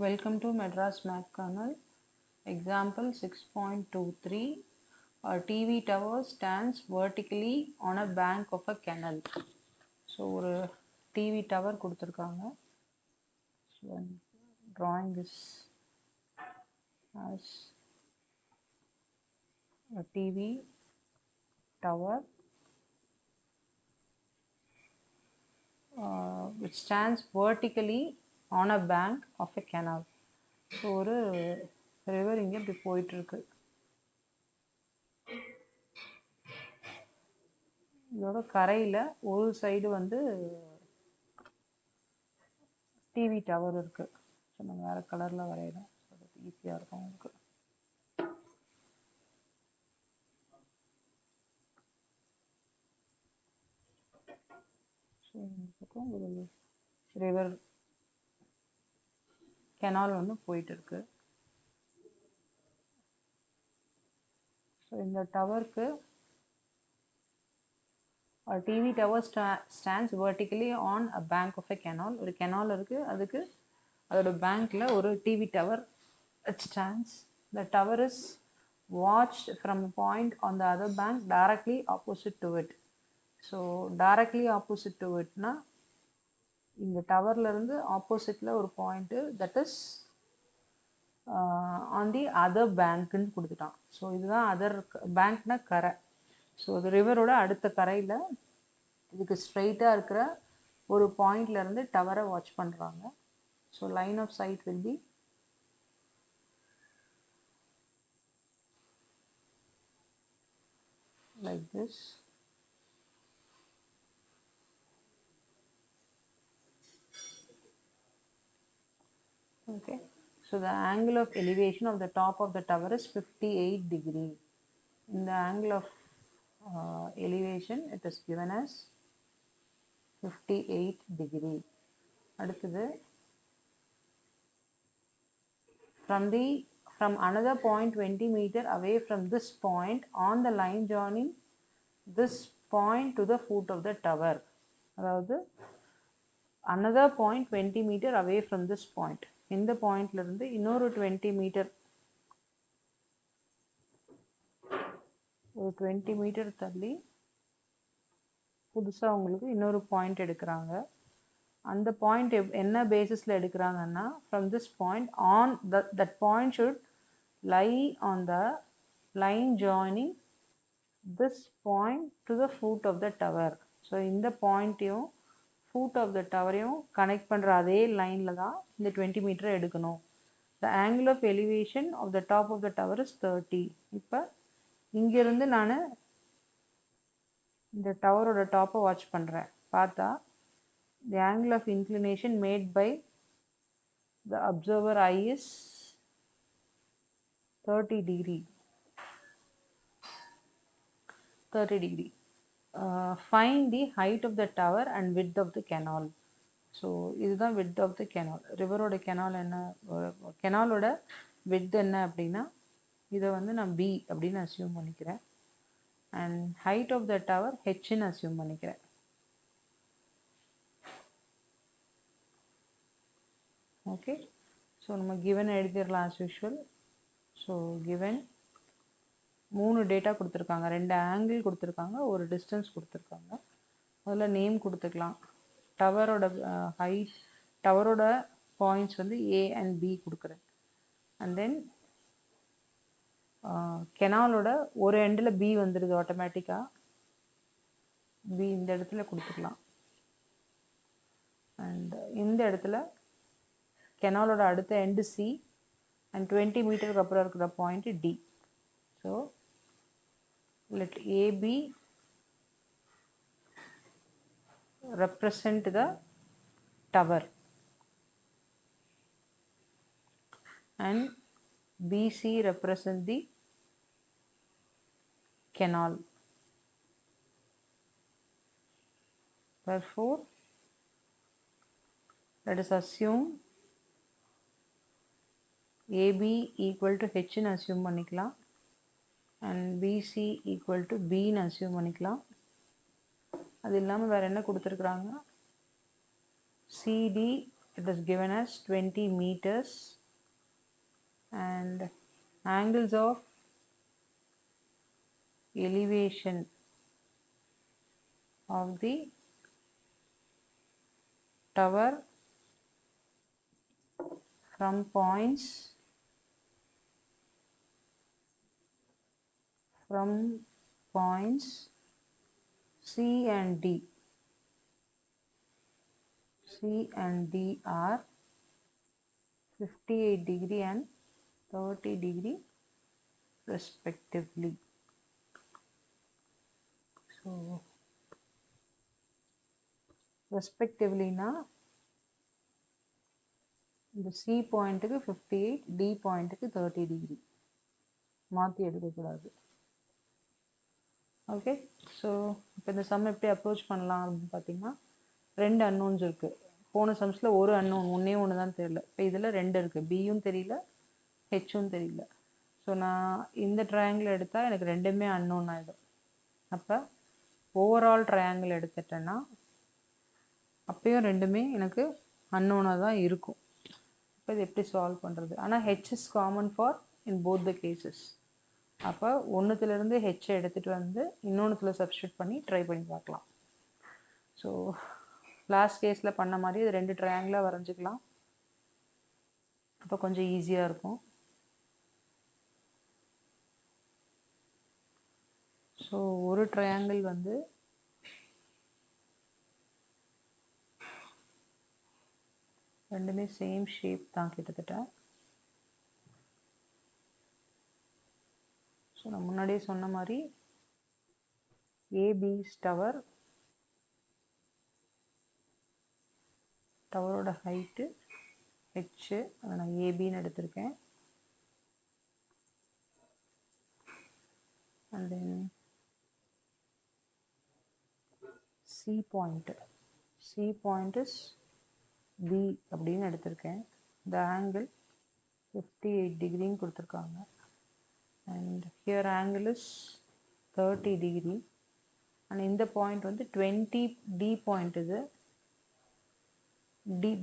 Welcome to Madras Math Kernel. Example 6.23. A TV tower stands vertically on a bank of a canal. So, ஒரு TV tower கொடுத்திருக்காங்க. So, drawing this as a TV tower which stands vertically on a bank of a canal. So, ஒரு river இங்க இப்படி போயிட்டு இருக்கு. இதோட கரையில ஒரு சைடு வந்து டிவி டவர் இருக்கு. ஸோ நம்ம வேற கலர்ல வரையலாம், ஈஸியா இருக்கும் உங்களுக்கு. ஸோ இந்த பக்கம் ஒரு ரிவர் கெனால் ஒன்று போயிட்டு இருக்கு. ஸோ இந்த டவருக்கு TV tower stands vertically on a bank of a canal. ஒரு கெனால் இருக்கு, அதுக்கு அதோட பேங்க்ல ஒரு TV tower stands. The tower is watched from a point on the other bank directly opposite to it. So directly opposite to இட்னா இந்த டவர்ல இருந்து ஆப்போசிட்ல ஒரு point that is on the other பேங்க்னு கொடுத்துட்டான். ஸோ இதுதான் அதர் பேங்க்னா கரை. ஸோ அது ரிவரோட அடுத்த கரையில் இதுக்கு ஸ்ட்ரைட்டாக இருக்கிற ஒரு பாயிண்ட்ல இருந்து டவரை வாட்ச் பண்ணுறாங்க. So line of sight will be like this. Okay, so the angle of elevation of the top of the tower is 58 degree. In the angle of elevation it is given as 58 degree. அடுத்தது from another point 20 meter away from this point on the line joining this point to the foot of the tower. அதாவது another point 20 meter away from this point. இந்த பாயிண்ட்ல இருந்து இன்னொரு 20 metre, ஒரு 20 metre தள்ளி புதுசாக உங்களுக்கு இன்னொரு பாயிண்ட் எடுக்கிறாங்க. அந்த பாயிண்ட் என்ன பேசிஸில் எடுக்கிறாங்கன்னா from this point on that point should lie on the line joining this point to the foot of the tower. So இந்த பாயிண்ட்டையும் ஃபுட் ஆஃப் த டவரையும் கனெக்ட் பண்ணுற அதே லைனில் தான் இந்த 20 மீட்டரை எடுக்கணும். The angle of elevation of the top of the tower is 30. இப்போ இங்கிருந்து நான் இந்த டவரோட டாப்பை வாட்ச் பண்ணுறேன். பார்த்தா the angle of inclination made by the observer eye is 30 degree. 30 degree. Find the height of the tower and width of the canal. So இதுதான் width of the canal. ரிவரோட canal என்ன, கெனாலோட width என்ன அப்படின்னா இதை வந்து நான் B அப்படின்னு அசியூம் பண்ணிக்கிறேன். And height of the tower ஹெச்ன்னு அசியூம் பண்ணிக்கிறேன். ஓகே, ஸோ நம்ம கிவன் எழுதிடலாம் as usual. So given 3 data கொடுத்துருக்காங்க, 2 ஆங்கிள் கொடுத்துருக்காங்க, ஒரு டிஸ்டன்ஸ் கொடுத்துருக்காங்க. அதில் நேம் கொடுத்துக்கலாம். டவரோட ஹைட், டவரோட பாயிண்ட்ஸ் வந்து A அண்ட் B கொடுக்குறேன். அண்ட் தென் கெனாலோட ஒரு எண்டில் B வந்துடுது ஆட்டோமேட்டிக்காக. B இந்த இடத்துல கொடுத்துக்கலாம். அண்ட் இந்த இடத்துல கெனாலோட அடுத்த எண்டு C அண்ட் 20 மீட்டருக்கு அப்புறம் இருக்கிற point D. So let AB represent the tower and BC represent the canal. Therefore, let us assume AB equal to H ன்னு assume பண்ணிக்கலாம் and BC equal to B ன்னு assume பண்ணிக்கலாம். அது இல்லாமல் வேறு என்ன கொடுத்துருக்குறாங்க, CD it is given as 20 meters, and angles of elevation of the tower from points C and D. C and D are 58 degree and 30 degree respectively. So respectively na இந்த C பாயிண்ட்டுக்கு 58, D பாயிண்ட்டுக்கு 30 degree மாற்றி எடுக்கக்கூடாது. Okay, so இப்போ இந்த some எப்படி approach பண்ணலாம் அப்படின்னு பார்த்தீங்கன்னா, 2 அன்னோன்ஸ் இருக்குது. போன சம்ஸில் ஒரு அன்னோன் ஒன்றே ஒன்று தான் தெரியல. இப்போ இதில் 2 இருக்குது, பியும் தெரியல, ஹெச்சும் தெரியல. ஸோ நான் இந்த ட்ரையாங்கிள் எடுத்தால் எனக்கு ரெண்டுமே அன்னோன் ஆகிடும். அப்போ ஓவரால் ட்ரையாங்கிள் எடுத்துட்டேன்னா அப்பயும் ரெண்டுமே எனக்கு அன்னோனாக தான் இருக்கும். இப்போ இது எப்படி சால்வ் பண்ணுறது? ஆனால் H is common for in both the cases. அப்போ ஒன்றுத்துலேருந்து ஹெச்சை எடுத்துகிட்டு வந்து இன்னொன்றுத்தில் சப்ஸ்டியூட் பண்ணி ட்ரை பண்ணி பார்க்கலாம். ஸோ லாஸ்ட் கேஸில் பண்ண மாதிரி இது 2 ட்ரையாங்கிளாக வரைஞ்சிக்கலாம். அப்போ கொஞ்சம் ஈஸியாக இருக்கும். ஸோ ஒரு ட்ரையாங்கிள் வந்து ரெண்டுமே சேம் ஷேப் தான் கிட்டத்தட்ட. ஸோ நான் முன்னாடியே சொன்ன மாதிரி ஏபி டவரோட ஹைட்டு ஹெச்சு, அதை நான் ஏபின்னு எடுத்திருக்கேன். And then C point is B அப்படின்னு எடுத்திருக்கேன். இந்த ஆங்கிள் 58 டிகிரின்னு கொடுத்துருக்காங்க. And here angle is 30 degree. அண்ட் இந்த பாயிண்ட் வந்து 20 டி பாயிண்ட். இது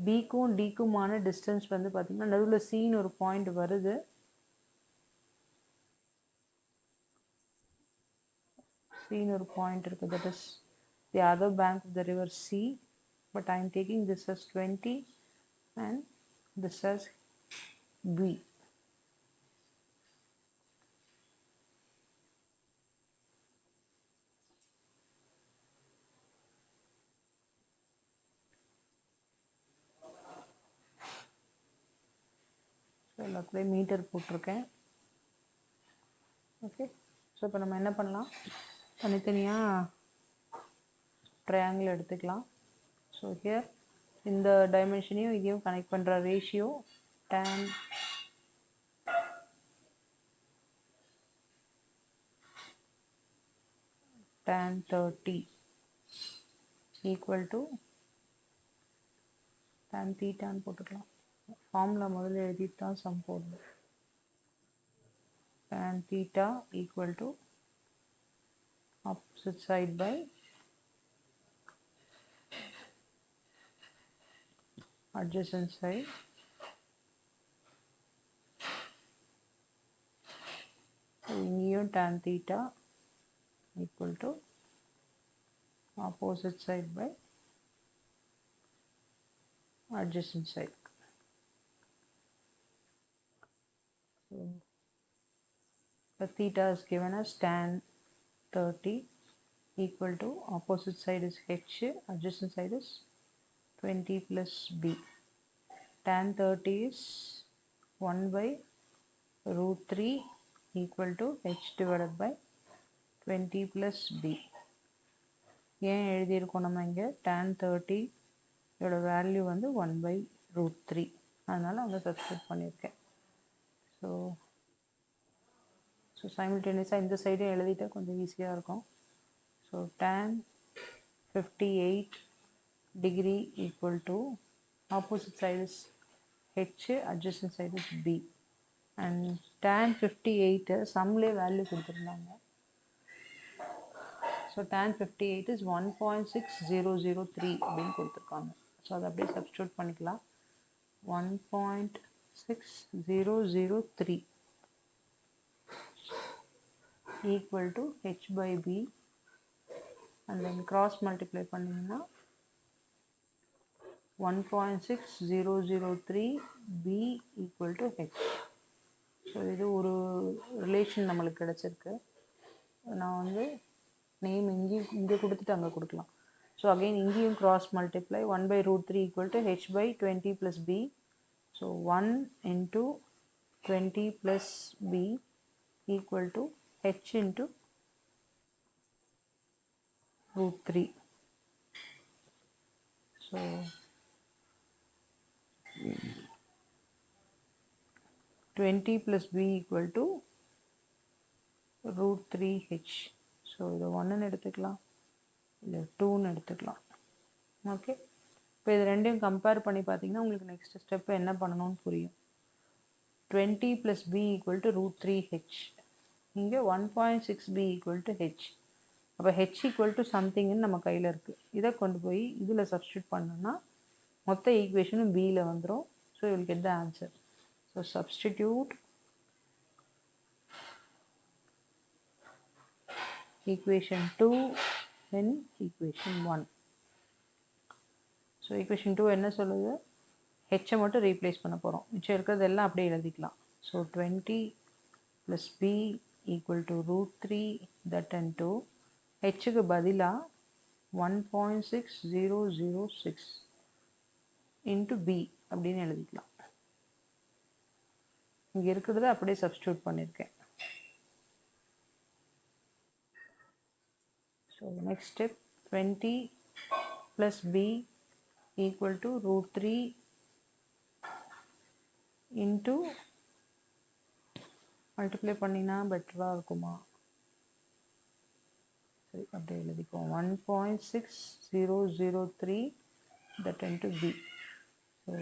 பிக்கும் டிக்குமான டிஸ்டன்ஸ் வந்து பார்த்தீங்கன்னா நடுவில் சின்னு ஒரு பாயிண்ட் வருது. சின்னு ஒரு பாயிண்ட் இருக்குது. That is the other bank of the river C. But I am taking this as 20 and this as B. So எல்லாத்துலேயும் மீட்டர் போட்டிருக்கேன். ஓகே, ஸோ இப்போ நம்ம என்ன பண்ணலாம், தனித்தனியாக ட்ரையாங்கிள் எடுத்துக்கலாம். ஸோ ஹியர் இந்த டைமென்ஷனையும் இதையும் கனெக்ட் பண்ணுற ratio tan 30 equal to tan தீட்டான்னு போட்டுக்கலாம். ஃபார்முலா முதல்ல எழுதிட்டு தான் சம் போடணும். tan theta equal to opposite side by adjacent side இங்கேயும் tan theta equal to opposite side by adjacent side. So the theta is given as tan 30 equal to opposite side is h, adjacent side is 20 plus b. Tan 30 is 1 by root 3 equal to h divided by 20 plus b. ஏன் எழுதியிருக்கோம் நம்ம இங்கே tan 30 இதோட value வந்து 1 by root 3, அதனால் அங்கே substitute பண்ணியிருக்கேன். So சைமில்டேனியஸாக இந்த சைடும் எழுதிட்டு கொஞ்சம் ஈஸியாக இருக்கும். So tan 58 degree equal to opposite side is h, adjacent side is b. And tan 58 சம்லே value கொடுத்துருந்தாங்க. ஸோ tan 58 is 1.6003 அப்படின்னு கொடுத்துருக்காங்க. ஸோ அதை அப்படியே சப்ஸ்டியூட் பண்ணிக்கலாம். 1.6003 equal to h by b, and then cross multiply பண்ணிங்கன்னா 1.6003 b equal to h. So இது ஒரு relation நம்மளுக்கு கிடச்சிருக்கு. நான் வந்து நேம் இங்கே கொடுத்துட்டு அங்கே கொடுக்கலாம். ஸோ அகெயின் இங்கேயும் cross multiply 1/√3 equal to h by 20 plus b. So 1 into 20 plus b equal to h into √3. So 20 plus b equal to √3h. So இதை 1ன்னு எடுத்துக்கலாம், இல்லை 2ன்னு எடுத்துக்கலாம். ஓகே, இப்போ இது ரெண்டையும் கம்பேர் பண்ணி பார்த்தீங்கன்னா உங்களுக்கு நெக்ஸ்ட் ஸ்டெப் என்ன பண்ணணும்னு புரியும். 20 plus b equal to √3h. இங்கே 1.6b equal to h. அப்போ h equal to somethingன்னு நம்ம கையில் இருக்குது. இதை கொண்டு போய் இதில் சப்ஸ்டியூட் பண்ணோம்னா மொத்த ஈக்குவேஷனும் பியில் வந்துடும். So you will get the answer. So substitute equation 2 in equation 1. So equation 2 என்ன சொல்லுது, ஹெச்சை மட்டும் ரீப்ளேஸ் பண்ண போகிறோம், மிச்சம் இருக்கிறது எல்லாம் அப்படியே எழுதிக்கலாம். So 20 plus b equal to √3 that into ஹெச்சுக்கு பதிலாக 1.6006 into b அப்படின்னு எழுதிக்கலாம். இங்கே இருக்கிறத அப்படியே சப்ஸ்டியூட் பண்ணியிருக்கேன். So next step 20 plus b equal to √3 into multiply பண்ணினா பெட்டராக இருக்குமா, சரி அப்படியே எழுதிப்போம். 1.6003 that into b. ஸோ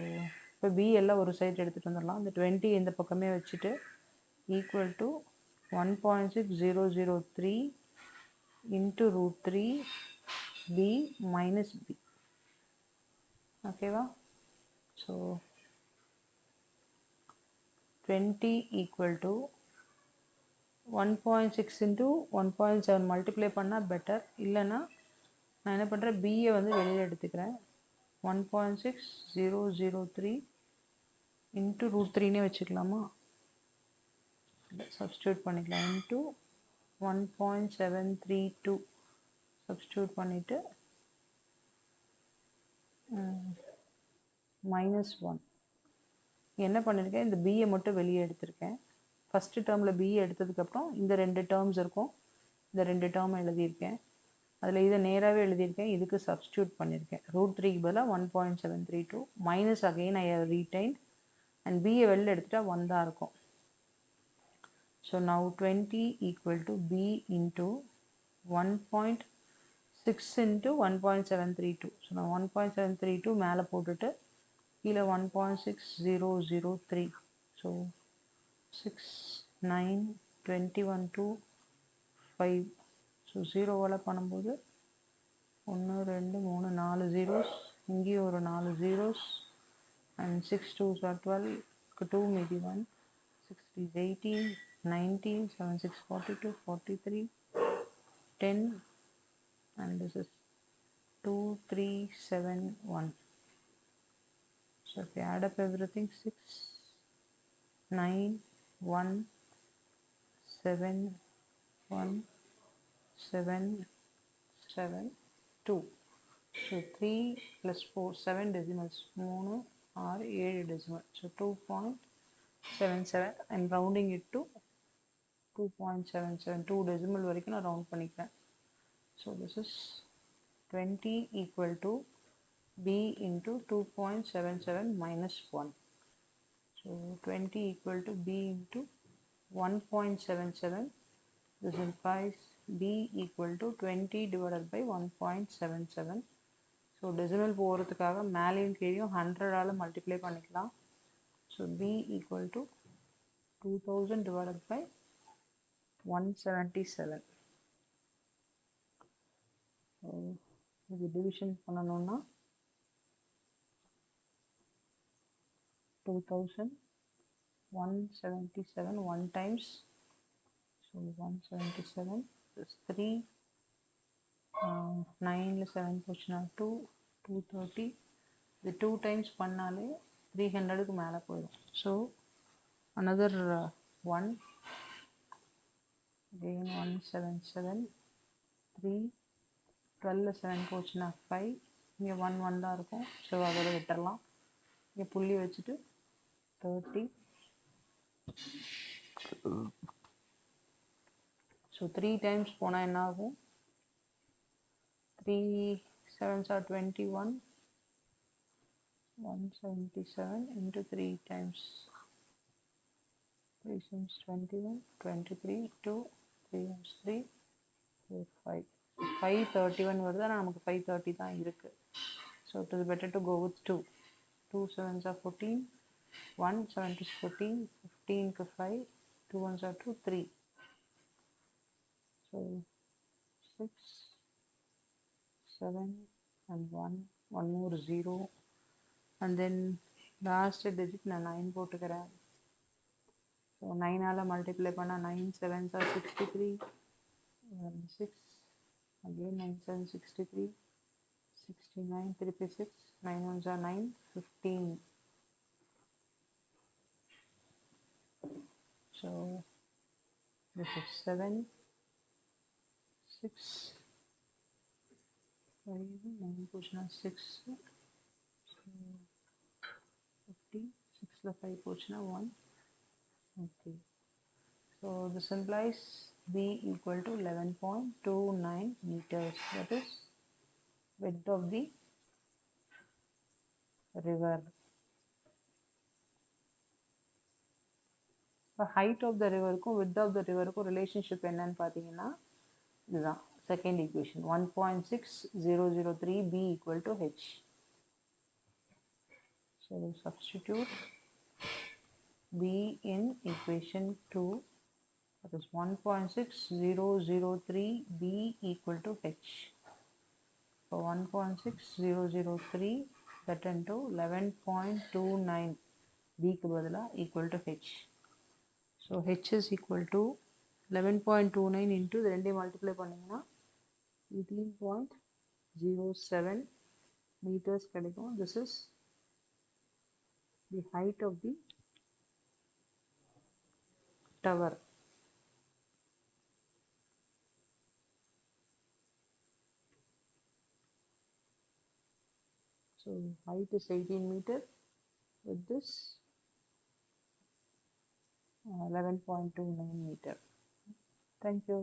இப்போ b எல்லாம் ஒரு சைடு எடுத்துகிட்டு வந்துடலாம். இந்த 20 இந்த பக்கமே வச்சுட்டு equal to 1.6003 into √3 b minus b. ஓகேவா? So 20 equal to 1.6 into 1.7 multiply பண்ணால் பெட்டர். இல்லைன்னா நான் என்ன பண்ணுறேன், பியை வந்து வெளியில் எடுத்துக்கிறேன். 1.6003 into √3னே வச்சுக்கலாமா, சப்ஸ்டியூட் பண்ணிக்கலாம். இன்ட்டு 1.732 சப்ஸ்டியூட் பண்ணிவிட்டு -1. என்ன பண்ணியிருக்கேன், இந்த பியை மட்டும் வெளியே எடுத்திருக்கேன். ஃபஸ்ட்டு டேர்மில் பியை எடுத்ததுக்கப்புறம் இந்த 2 டேர்ம்ஸ் இருக்கும், இந்த 2 டேர்ம் எழுதியிருக்கேன். அதில் இதை நேராகவே எழுதியிருக்கேன், இதுக்கு சப்ஸ்டியூட் பண்ணியிருக்கேன். √3க்கு பதிலாக 1.732 minus again I have retained and பியை வெளில எடுத்துட்டால் 1 தான் இருக்கும். So now 20 equal to b into 1.6 into 1.732. So நான் 1.732 மேலே போட்டுட்டு கீழே 1.6003. ஸோ 6 9 21 2 5. ஸோ 0வால் பண்ணும்போது 1 2 3 4 zeros, இங்கேயும் ஒரு 4 zeros, அண்ட் 6 2s are 12, 2 மீதி 1, 6 3 18, 19, 7 6 42, 43, 10, and this is 2 3 7 1. So if you add up everything, 6 9 1 7 1 7 7 2. So 3 plus 4 7 decimals, 3 6 7 decimal. So 2.77. I'm rounding it to 2.77. 2 decimal வரைக்கும் நான் ரவுண்ட் பண்ணிக்கிறேன். So this is 20 equal to b into 2.77 minus 1. So 20 equal to b into 1.77. This implies b equal to 20 divided by 1.77. So decimal போகிறதுக்காக மேலேயும் கீழேயும் 100ஆல் multiply பண்ணிக்கலாம். So b equal to 2000 divided by 177. இது division பண்ணணும்னா 2177 1 times, so 177 is 3, 9 7 போச்சுன்னா 2, 230, இது 2 times பண்ணாலே 300க்கு மேலே போயிடும். ஸோ another 1, again 177, 3, 12 7 போச்சுன்னா 5, இங்கே 1 1 தான் இருக்கும். ஸோ அதோட விட்டுடலாம். இங்கே புள்ளி வச்சுட்டு 30, ஸோ 3 times போனால் என்ன ஆகும்? 3 7s are 21, 177 into 3 times 3 times 21, 23, 2, 3 times 3, 4, 5. 531 வருது, ஆனால் நமக்கு 530 தான் இருக்குது. So it is better to go with 2. 2 7s are 14, 1 7 is 14, 15க்கு 5, 2 1s are 2, 3. So 6, 7 and 1, one more 0, and then last digit நான் 9 போட்டுக்கிறேன். ஸோ 9ஆல் மல்டிப்ளை பண்ணால் 9 7s are 63, 6, again 9 7 63, 69, 3 6, 9 1s are 9, 15. So this is 7, 6, 5, 9 portion 6, 50, 6 5 portion 1. Okay. So this implies B equal to 11.29 meters. That is width of the river. The height of the river க்கும் width of the river க்கும் relationship என்னன்னு பார்த்தீங்கன்னா இதுதான் second equation 1.6003 B equal to H. So substitute B in equation 2, that is 1.6003 B equal to H. So 1.6003 that into 11.29 B க்கு பதிலா equal to H. So H is equal to 11.29 into the ரெண்டே multiply பண்ணிங்கன்னா 18.07 meters கிடைக்கும். This is the height of the tower. So height is 18 meter with this 11.29 meter. Thank you.